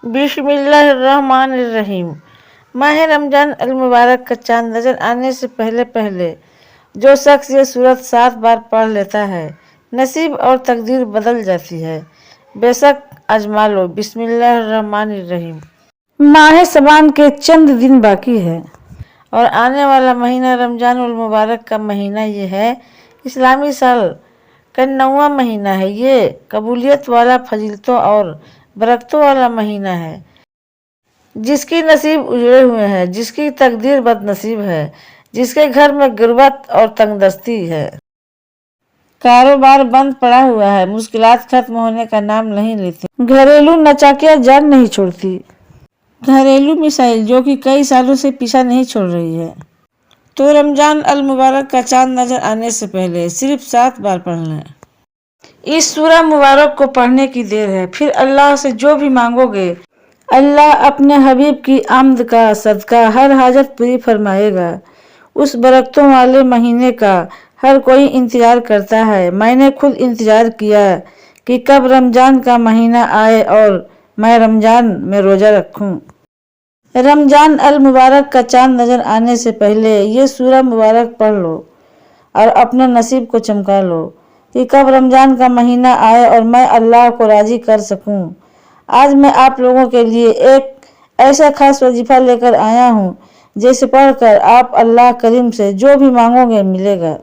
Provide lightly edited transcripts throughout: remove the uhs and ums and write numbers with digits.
बिस्मिल्लाहिर्रहमानिर्रहीम। माह रमजान अलमुबारक का चांद नजर आने से पहले पहले जो शख्स ये सूरत 7 बार पढ़ लेता है, नसीब और तकदीर बदल जाती है। बेशक आजमा लो। बिस्मिल्लाहिर्रहमानिर्रहीम। माह शबान के चंद दिन बाकी है और आने वाला महीना रमजान उल मुबारक का महीना ये है। इस्लामी साल का 9वां महीना है। ये कबूलियत वाला, फजीलतों और बरकतों वाला महीना है। जिसकी नसीब उजड़े हुए हैं, जिसकी तकदीर बदनसीब है, जिसके घर में गुर्बत और तंगदस्ती है, कारोबार बंद पड़ा हुआ है, मुश्किलात खत्म होने का नाम नहीं लेती, घरेलू नचाकियां जान नहीं छोड़ती, घरेलू मिसाइल जो कि कई सालों से पीछा नहीं छोड़ रही है, तो रमजान अल मुबारक का चांद नजर आने से पहले सिर्फ 7 बार पढ़ लें। इस सूरा मुबारक को पढ़ने की देर है। फिर अल्लाह से जो भी मांगोगे, अल्लाह अपने हबीब की आमद का सदका हर हाजत पूरी फरमाएगा। उस बरकतों वाले महीने का हर कोई इंतजार करता है। मैंने खुद इंतजार किया कि कब रमजान का महीना आए और मैं रमजान में रोजा रखूं। रमजान अल मुबारक का चांद नजर आने से पहले ये सूरा मुबारक पढ़ लो और अपने नसीब को चमका लो कि कब रमजान का महीना आए और मैं अल्लाह को राजी कर सकूं। आज मैं आप लोगों के लिए एक ऐसा खास वजीफा लेकर आया हूं जिसे पढ़कर आप अल्लाह करीम से जो भी मांगोगे मिलेगा।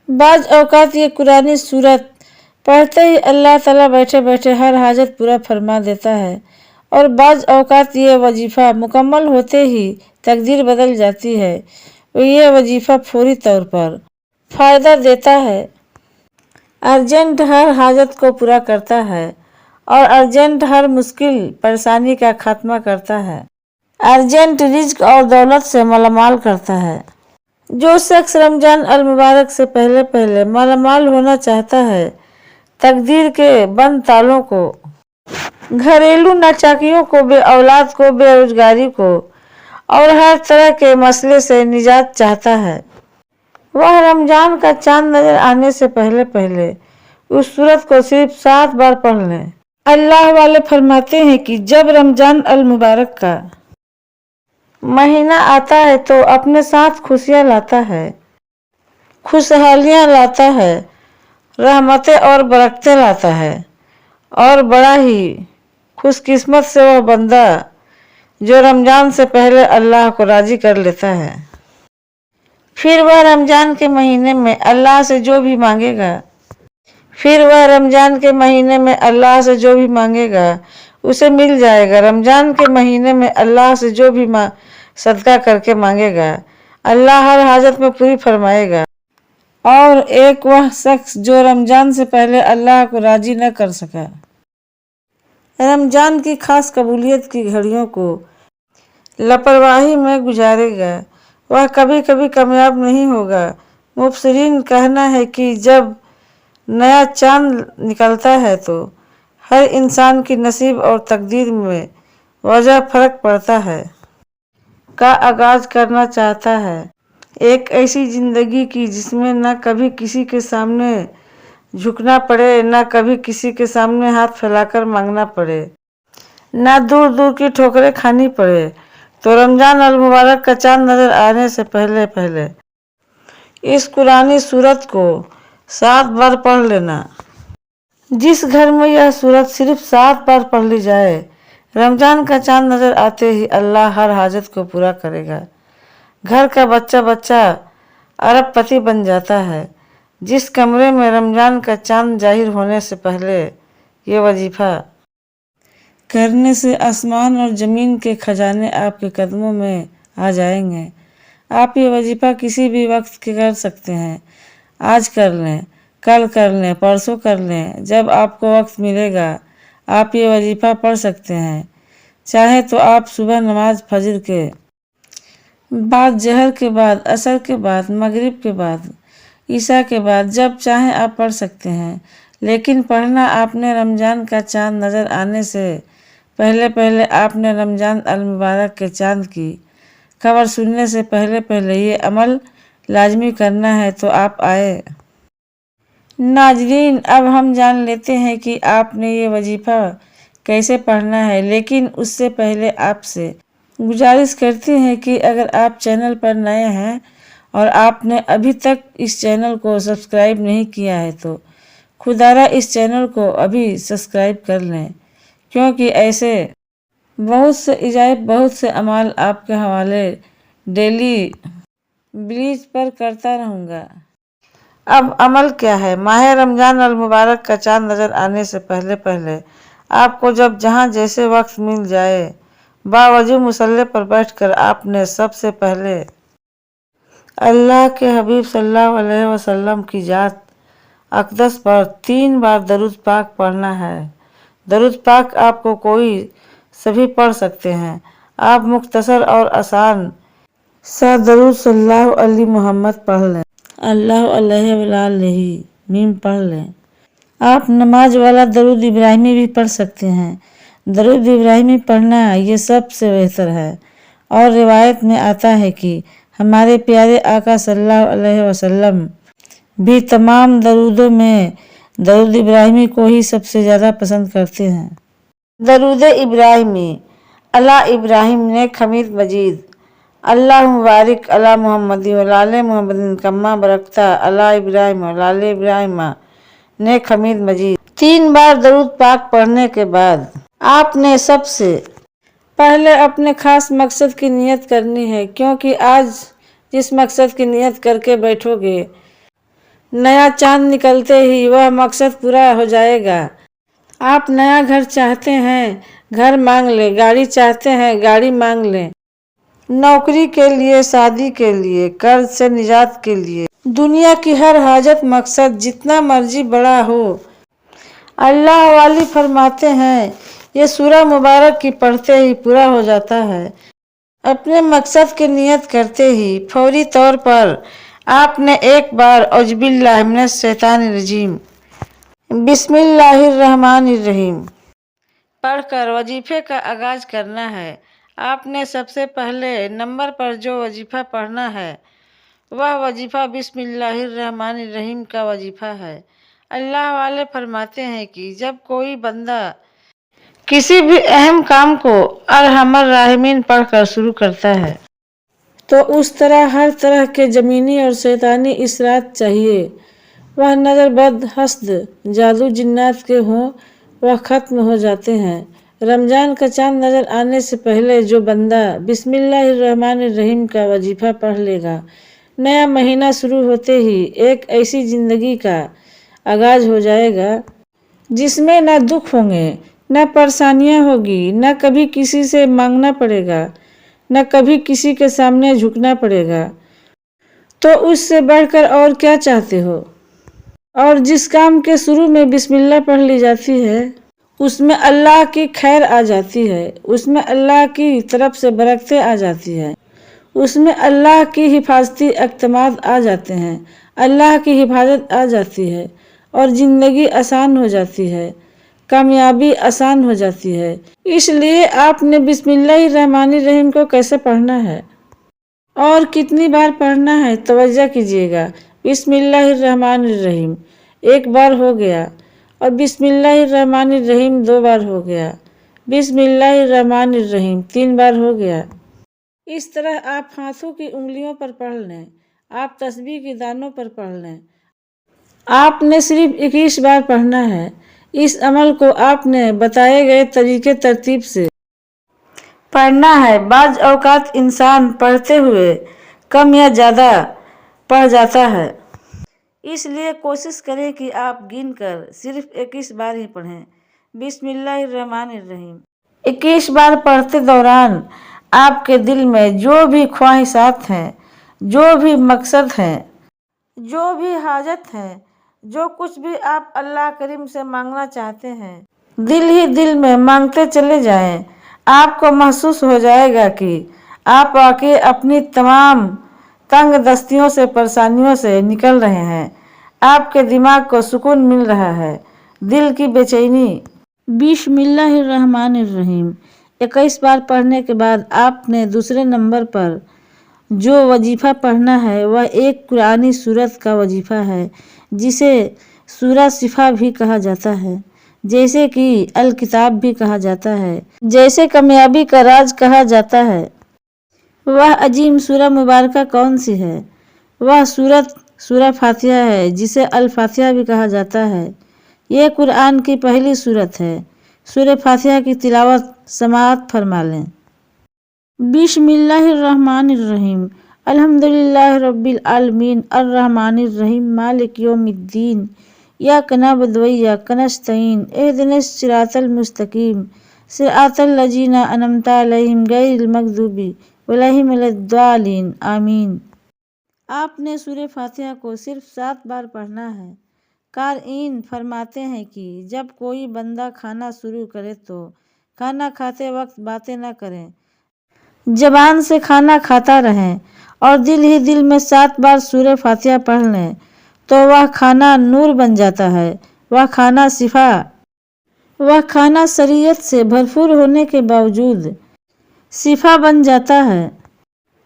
बाज औकात ये कुरानी सूरत पढ़ते ही अल्लाह ताला बैठे बैठे हर हाजत पूरा फरमा देता है और बाज औकात ये वजीफा मुकम्मल होते ही तकदीर बदल जाती है। ये वजीफा फौरी तौर पर फ़ायदा देता है, अर्जेंट हर हाजत को पूरा करता है और अर्जेंट हर मुश्किल परेशानी का खात्मा करता है, अर्जेंट रिज्क और दौलत से मालामाल करता है। जो शख्स रमजान अल मुबारक से पहले पहले मालामाल होना चाहता है, तकदीर के बंद तालों को, घरेलू नाचाकियों को, बे औलाद को, बेरोजगारी को और हर तरह के मसले से निजात चाहता है, वह रमजान का चांद नजर आने से पहले पहले उस सूरत को सिर्फ 7 बार पढ़ लें। अल्लाह वाले फरमाते हैं कि जब रमजान अल मुबारक का महीना आता है तो अपने साथ खुशियां लाता है, खुशहालियां लाता है, रहमतें और बरकतें लाता है और बड़ा ही खुशकिस्मत से वह बंदा जो रमजान से पहले अल्लाह को राजी कर लेता है। फिर वह रमजान के महीने में अल्लाह से जो भी मांगेगा, उसे मिल जाएगा। रमजान के महीने में अल्लाह से जो भी सदका करके मांगेगा, अल्लाह हर हाजत में पूरी फरमाएगा। और एक वह शख्स जो रमजान से पहले अल्लाह को राजी न कर सका, रमजान की खास कबूलियत की घड़ियों को लापरवाही में गुजारेगा, वह कभी कभी कामयाब नहीं होगा। मुफस्सिरीन कहना है कि जब नया चांद निकलता है तो हर इंसान की नसीब और तकदीर में वजह फर्क पड़ता है। का आगाज करना चाहता है एक ऐसी जिंदगी की जिसमें न कभी किसी के सामने झुकना पड़े, न कभी किसी के सामने हाथ फैलाकर मांगना पड़े, न दूर दूर की ठोकरें खानी पड़े, तो रमजान अल मुबारक का चांद नजर आने से पहले पहले इस कुरानी सूरत को 7 बार पढ़ लेना। जिस घर में यह सूरत सिर्फ 7 बार पढ़ ली जाए, रमजान का चांद नजर आते ही अल्लाह हर हाजत को पूरा करेगा। घर का बच्चा बच्चा अरबपति बन जाता है। जिस कमरे में रमजान का चांद जाहिर होने से पहले ये वजीफा करने से आसमान और ज़मीन के खजाने आपके कदमों में आ जाएंगे। आप ये वजीफा किसी भी वक्त कर सकते हैं। आज कर लें, कल कर लें, परसों कर लें, जब आपको वक्त मिलेगा आप ये वजीफा पढ़ सकते हैं। चाहे तो आप सुबह नमाज फजर के बाद, जहर के बाद, असर के बाद, मगरिब के बाद, ईशा के बाद, जब चाहें आप पढ़ सकते हैं। लेकिन पढ़ना आपने रमजान का चांद नज़र आने से पहले पहले, आपने रमजान अल मुबारक के चांद की खबर सुनने से पहले पहले ये अमल लाजमी करना है। तो आप आए नाजरीन, अब हम जान लेते हैं कि आपने ये वजीफ़ा कैसे पढ़ना है, लेकिन उससे पहले आपसे गुजारिश करती हैं कि अगर आप चैनल पर नए हैं और आपने अभी तक इस चैनल को सब्सक्राइब नहीं किया है तो खुदारा इस चैनल को अभी सब्सक्राइब कर लें, क्योंकि ऐसे बहुत से इजायब, बहुत से अमाल आपके हवाले डेली ब्लीच पर करता रहूँगा। अब अमल क्या है? माह रमजान अल मुबारक का चाँद नज़र आने से पहले पहले आपको जब जहाँ जैसे वक्त मिल जाए बावजूद मुसल्ले पर बैठकर आपने सबसे पहले अल्लाह के हबीब सल्लल्लाहु अलैहि वसल्लम की जात अक़दस पर 3 बार दरूद पाक पढ़ना है। दरूद पाक आपको कोई सभी पढ़ सकते हैं। आप मुख्तसर और आसान सा दरूद सल्लल्लाहु अलैहि मोहम्मद पढ़ लें, अल्लाह अलैहि मीम पढ़ लें। आप नमाज वाला दरूद इब्राहिमी भी पढ़ सकते हैं। दरूद इब्राहिमी पढ़ना ये सबसे बेहतर है और रिवायत में आता है कि हमारे प्यारे आका सल्लल्लाहु अलैहि वसल्लम भी तमाम दरूदों में दरूद इब्राहिमी को ही सबसे ज़्यादा पसंद करते हैं। दरूद इब्राहिमी अला इब्राहिम ने खमीद मजीद अल्लाह मुबारिक अला मोहम्मद वलाले मोहम्मद कम्मा बरकता अला इब्राहिम वलाले इब्राहिम ने खमीद मजीद 3 बार दरूद पाक पढ़ने के बाद आपने सबसे पहले अपने खास मकसद की नियत करनी है, क्योंकि आज जिस मकसद की नियत करके बैठोगे नया चांद निकलते ही वह मकसद पूरा हो जाएगा। आप नया घर चाहते हैं, घर मांग लें, गाड़ी चाहते हैं, गाड़ी मांग लें, नौकरी के लिए, शादी के लिए, कर्ज से निजात के लिए, दुनिया की हर हाजत मकसद जितना मर्जी बड़ा हो, अल्लाह वाली फरमाते हैं ये सूरह मुबारक की पढ़ते ही पूरा हो जाता है। अपने मकसद की नियत करते ही फौरी तौर पर आपने एक बार औज़ुबिल्लाहि मिनश शैतानिर रजीम बिस्मिल्लाहिर्रहमानिर्रहीम पढ़कर वजीफे का आगाज करना है। आपने सबसे पहले नंबर पर जो वजीफा पढ़ना है वह वजीफा बिस्मिल्लाहिर्रहमानिर्रहीम का वजीफा है। अल्लाह वाले फरमाते हैं कि जब कोई बंदा किसी भी अहम काम को अरहमर राहिमीन पढ़कर शुरू करता है तो उस तरह हर तरह के ज़मीनी और शैतानी इसरात चाहिए, वह नज़र बद, हस्द, जादू जिन्नात के हों, वह ख़त्म हो जाते हैं। रमज़ान का चाँद नज़र आने से पहले जो बंदा बिस्मिल्लाहिर्रहमानिर्रहीम का वजीफ़ा पढ़ लेगा, नया महीना शुरू होते ही एक ऐसी ज़िंदगी का आगाज़ हो जाएगा जिसमें न दुख होंगे, न परेशानियां होगी, न कभी किसी से मांगना पड़ेगा, न कभी किसी के सामने झुकना पड़ेगा। तो उससे बढ़कर और क्या चाहते हो? और जिस काम के शुरू में बिस्मिल्लाह पढ़ ली जाती है उसमें अल्लाह की खैर आ जाती है, उसमें अल्लाह की तरफ से बरकतें आ जाती है, उसमें अल्लाह की हिफाजती अहकामात आ जाते हैं, अल्लाह की हिफाजत आ जाती है और ज़िंदगी आसान हो जाती है, कामयाबी आसान हो जाती है। इसलिए आपने बिस्मिल्लाहिर्रहमानिर्रहीम को कैसे पढ़ना है और कितनी बार पढ़ना है, तवज्जो कीजिएगा। बिस्मिल्लाहिर्रहमानिर्रहीम 1 बार हो गया और बिस्मिल्लाहिर्रहमानिर्रहीम 2 बार हो गया, बिस्मिल्लाहिर्रहमानिर्रहीम 3 बार हो गया। इस तरह आप हाथों की उंगलियों पर पढ़ लें, आप तस्बीह की दानों पर पढ़ लें। आपने सिर्फ 21 बार पढ़ना है। इस अमल को आपने बताए गए तरीके तरतीब से पढ़ना है। बाज़ औक़ात इंसान पढ़ते हुए कम या ज़्यादा पढ़ जाता है, इसलिए कोशिश करें कि आप गिनकर सिर्फ 21 बार ही पढ़ें। बिस्मिल्लाहिर्रहमानिर्रहीम 21 बार पढ़ते दौरान आपके दिल में जो भी ख्वाहिशात हैं, जो भी मकसद हैं, जो भी हाजत है, जो कुछ भी आप अल्लाह करीम से मांगना चाहते हैं, दिल ही दिल में मांगते चले जाएं। आपको महसूस हो जाएगा कि आप वाकई अपनी तमाम तंग दस्तियों से, परेशानियों से निकल रहे हैं। आपके दिमाग को सुकून मिल रहा है, दिल की बेचैनी। बिस्मिल्लाहिर्रहमानिर्रहीम 21 बार पढ़ने के बाद आपने दूसरे नंबर पर जो वजीफ़ा पढ़ना है वह एक कुरानी सूरत का वजीफ़ा है, जिसे सूरह शिफा भी कहा जाता है। جیسے کہ الکتاب بھی کہا جاتا ہے، جیسے کامیابی کا راز کہا جاتا ہے۔ وہ عظیم سورہ مبارکہ کون سی ہے؟ وہ سورہ فاتحہ ہے، جسے الفاتحہ بھی کہا جاتا ہے۔ یہ قرآن کی پہلی سورت ہے۔ سورہ فاتحہ کی تلاوت سماعت فرما لیں۔ بسم اللہ الرحمن الرحیم، الحمدللہ رب العالمین، الرحمن الرحیم، مالک یوم الدین، ایاک نعبد و ایاک نستعین، اہدنا الصراط المستقیم، صراط الذین انعمت علیہم غیر المغضوب علیہم ولا الضالین، آمین۔ آپ نے سورہ فاتحہ کو صرف 7 بار پڑھنا ہے۔ قارئین فرماتے ہیں کہ جب کوئی بندہ کھانا شروع کرے تو کھانا کھاتے وقت باتیں نہ کریں، زبان سے کھانا کھاتا رہیں اور دل ہی دل میں 7 بار سورہ فاتحہ پڑھ لیں تو وہ کھانا نور بن جاتا ہے۔ وہ کھانا شریعت سے بھرپور ہونے کے باوجود شفا بن جاتا ہے۔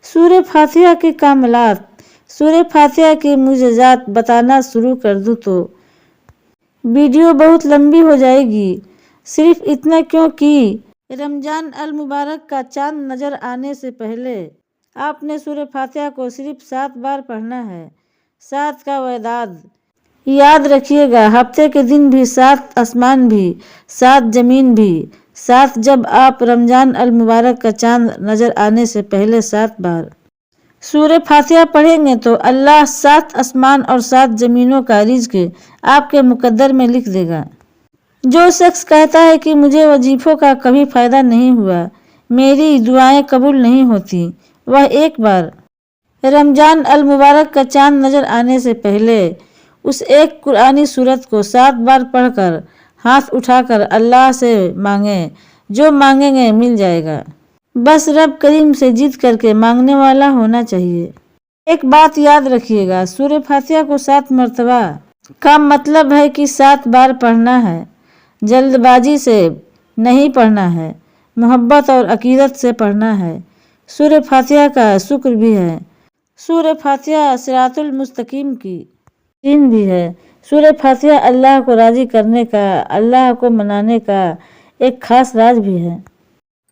سورہ فاتحہ کے کاملات، سورہ فاتحہ کے معجزات بتانا شروع کر دوں تو ویڈیو بہت لمبی ہو جائے گی۔ صرف اتنا کیوں کہ رمضان المبارک کا چاند نظر آنے سے پہلے آپ نے سورہ فاتحہ کو صرف 7 بار پڑھنا ہے۔ 7 کا اعداد یاد رکھیے گا، ہفتے کے دن بھی 7، آسمان بھی 7، زمین بھی 7۔ جب آپ رمضان المبارک کا چاند نظر آنے سے پہلے 7 بار سورہ فاتحہ پڑھیں گے تو اللہ 7 آسمان اور 7 زمینوں کا رزق آپ کے مقدر میں لکھ دے گا۔ جو شخص کہتا ہے کہ مجھے وظیفوں کا کبھی فائدہ نہیں ہوا، میری دعائیں قبول نہیں ہوتی، وہ ایک بار رمضان المبارک کا چاند نظر آنے سے پہلے اس ایک قرآنی سورت کو 7 بار پڑھ کر ہاتھ اٹھا کر اللہ سے مانگیں، جو مانگیں گے مل جائے گا۔ بس رب کریم سے ضد کر کے مانگنے والا ہونا چاہیے۔ ایک بات یاد رکھیے گا، سورہ فاتحہ کو 7 مرتبہ کا مطلب ہے کہ 7 بار پڑھنا ہے۔ جلد بازی سے نہیں پڑھنا ہے، محبت اور عقیدت سے پڑھنا ہے۔ سورہ فاتحہ کا شکر بھی ہے۔ سورہ فاتحہ صراط المستقیم کی دین بھی ہے۔ سورہ فاتحہ اللہ کو راضی کرنے کا، اللہ کو منانے کا ایک خاص راز بھی ہے۔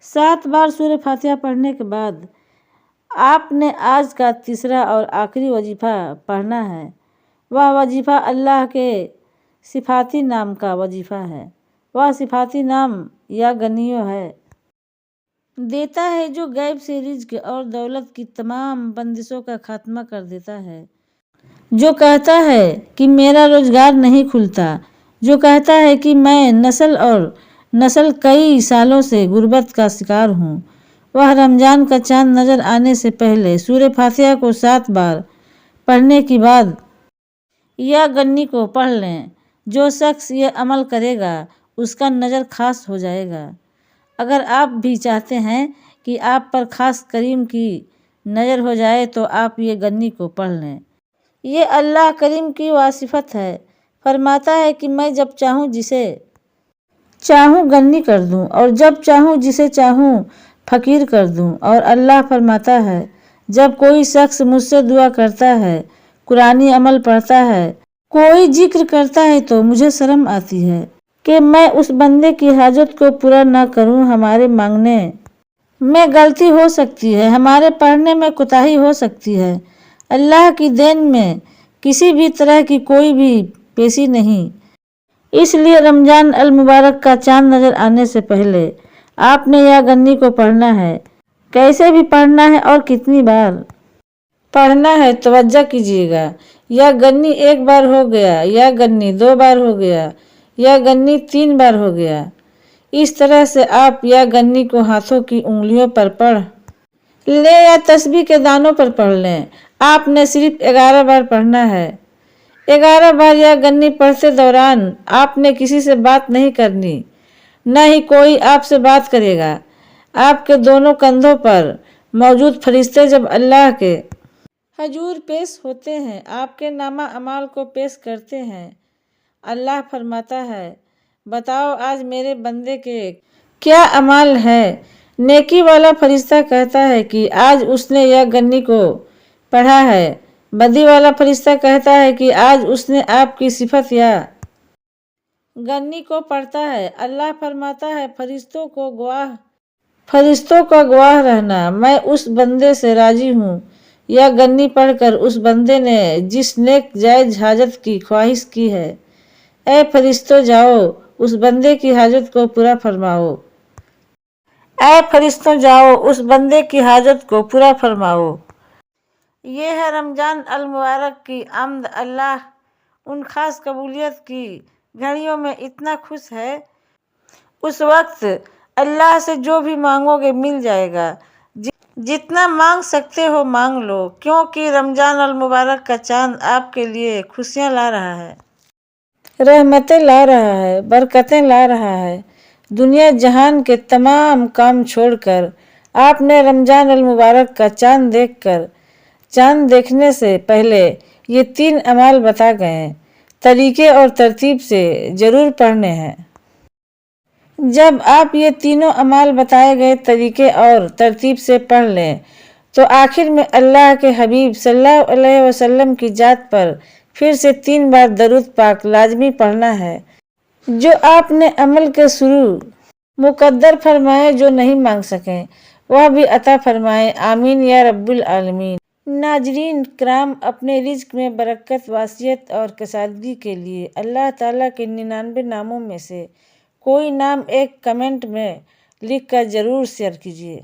7 بار سورہ فاتحہ پڑھنے کے بعد آپ نے آج کا تیسرا اور آخری وظیفہ پڑھنا ہے۔ وہ وظیفہ اللہ کے صفاتی نام کا وظیفہ ہے۔ وہ صفاتی نام یا غنیو ہے، دیتا ہے جو غیب سے رزق اور دولت کی تمام بندشوں کا خاتمہ کر دیتا ہے۔ جو کہتا ہے کہ میرا روزگار نہیں کھلتا، جو کہتا ہے کہ میں نسل کئی سالوں سے غربت کا شکار ہوں، وہ رمضان کا چاند نظر آنے سے پہلے سورہ فاتحہ کو 7 بار پڑھنے کے بعد یا غنی کو پڑھ لیں۔ جو شخص یہ عمل کرے گا اس کا نظر خاص ہو جائے گا۔ اگر آپ بھی چاہتے ہیں کہ آپ پر خاص کریم کی نظر ہو جائے تو آپ یہ غنی کو پڑھ لیں۔ یہ اللہ کریم کی وصفت ہے۔ فرماتا ہے کہ میں جب چاہوں جسے چاہوں غنی کر دوں اور جب چاہوں جسے چاہوں فقیر کر دوں۔ اور اللہ فرماتا ہے جب کوئی شخص مجھ سے دعا کرتا ہے، قرآنی عمل پڑھتا ہے، کوئی ذکر کرتا ہے تو مجھے شرم آتی ہے کہ میں اس بندے کی حاجت کو پورا نہ کروں۔ ہمارے مانگنے میں غلطی ہو سکتی ہے، ہمارے پڑھنے میں کوتاہی ہو سکتی ہے، اللہ کی دین میں کسی بھی طرح کی کوئی بھی پیشی نہیں۔ اس لیے رمضان المبارک کا چاند نظر آنے سے پہلے آپ نے یا غنی کو پڑھنا ہے۔ کیسے بھی پڑھنا ہے اور کتنی بار پڑھنا ہے توجہ کیجیے گا۔ یا غنی 1 بار ہو گیا، یا غنی 2 بار ہو گیا، یا غنی 3 بار ہو گیا۔ اس طرح سے آپ یا غنی کو ہاتھوں کی انگلیوں پر پڑھ لیں یا تسبیح کے دانوں پر پڑھ لیں۔ آپ نے صرف 11 بار پڑھنا ہے۔ 11 بار یا غنی پڑھتے دوران آپ نے کسی سے بات نہیں کرنی، نہ ہی کوئی آپ سے بات کرے گا۔ آپ کے دونوں کندھوں پر موجود فرشتے جب اللہ کے حضور پیش ہوتے ہیں، آپ کے نامہ اعمال کو پیش کرتے ہیں۔ اللہ فرماتا ہے بتاؤ آج میرے بندے کے کیا اعمال ہے؟ نیکی والا فرشتہ کہتا ہے کہ آج اس نے یا غنی کو پڑھا ہے۔ بدی والا فرشتہ کہتا ہے کہ آج اس نے آپ کی صفت یا गन्नी को पढ़ता है। अल्लाह फरमाता है, फरिश्तों का गवाह रहना, मैं उस बंदे से राजी हूँ। या गन्नी पढ़कर उस बंदे ने जिस नेक जायज हाजत की ख्वाहिश की है, ऐ फरिश्तों जाओ उस बंदे की हाजत को पूरा फरमाओ। ऐ फरिश्तों जाओ उस बंदे की हाजत को पूरा फरमाओ। ये है रमजान अल मुबारक की आमद। अल्लाह उन खास कबूलियत की घड़ियों में इतना खुश है, उस वक्त अल्लाह से जो भी मांगोगे मिल जाएगा। जितना मांग सकते हो मांग लो, क्योंकि रमजान अल मुबारक का चांद आपके लिए खुशियाँ ला रहा है, रहमतें ला रहा है, बरकतें ला रहा है। दुनिया जहान के तमाम काम छोड़कर आपने रमजान अल मुबारक का चांद देखकर, चांद देखने से पहले ये 3 अमाल बता गए हैं, तरीके और तरतीब से जरूर पढ़ने हैं। जब आप ये तीनों अमाल बताए गए तरीके और तरतीब से पढ़ लें तो आखिर में अल्लाह के हबीब सल्लल्लाहु अलैहि वसल्लम की जात पर फिर से 3 बार दरूद पाक लाजमी पढ़ना है। जो आपने अमल के शुरू मुकद्दर फरमाए, जो नहीं मांग सकें वह भी अता फरमाए, आमीन या रब्बुल आलमीन। नाजरीन किराम, अपने रिज्क में बरकत, वासियत और कसादगी के लिए अल्लाह ताला के 99 नामों में से कोई नाम एक कमेंट में लिख कर ज़रूर शेयर कीजिए।